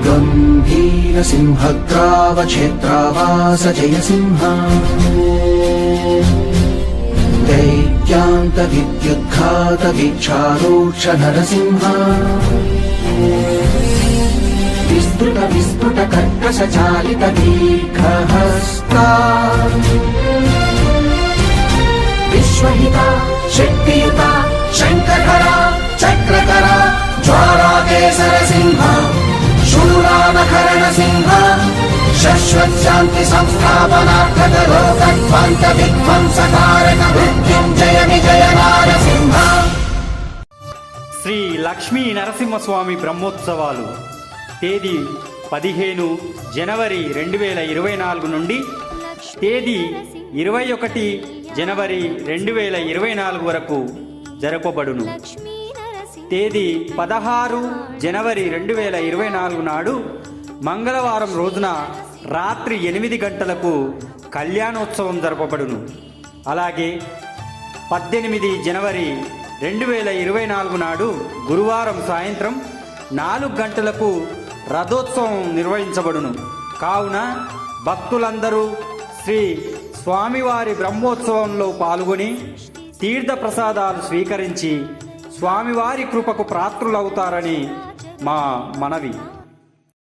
गम्भीरसिंहग्रावक्षेत्रावास जयसिंह दैत्यान्तविद्युद्घातवीक्षारोक्ष नरसिंह विस्फुट दीर्घहस्ता विश्वहिता शक्तियुता शङ्खधरा चक्रधरा ज्वालाकेसर सिंह शूरानकरण सिंह शश्वत् संस्थापनार्थक लोकध्वंस विध्वंसकारक मृत्युंजय विजय नारसिंह. శ్రీ లక్ష్మీ నరసింహస్వామి బ్రహ్మోత్సవాలు తేదీ 15 జనవరి 2024 నుండి తేదీ 21 జనవరి 2024 వరకు జరపబడును. తేదీ 16 జనవరి 2024 నాడు మంగళవారం రోజున రాత్రి 8 గంటలకు కళ్యాణోత్సవం జరపబడును. అలాగే 18 జనవరి 2024 నాడు గురువారం సాయంత్రం 4 గంటలకు రథోత్సవం నిర్వహించబడును. కావున భక్తులందరూ శ్రీ స్వామివారి బ్రహ్మోత్సవంలో పాల్గొని తీర్థ ప్రసాదాలు స్వీకరించి స్వామివారి కృపకు పాత్రులవుతారని మా మనవి.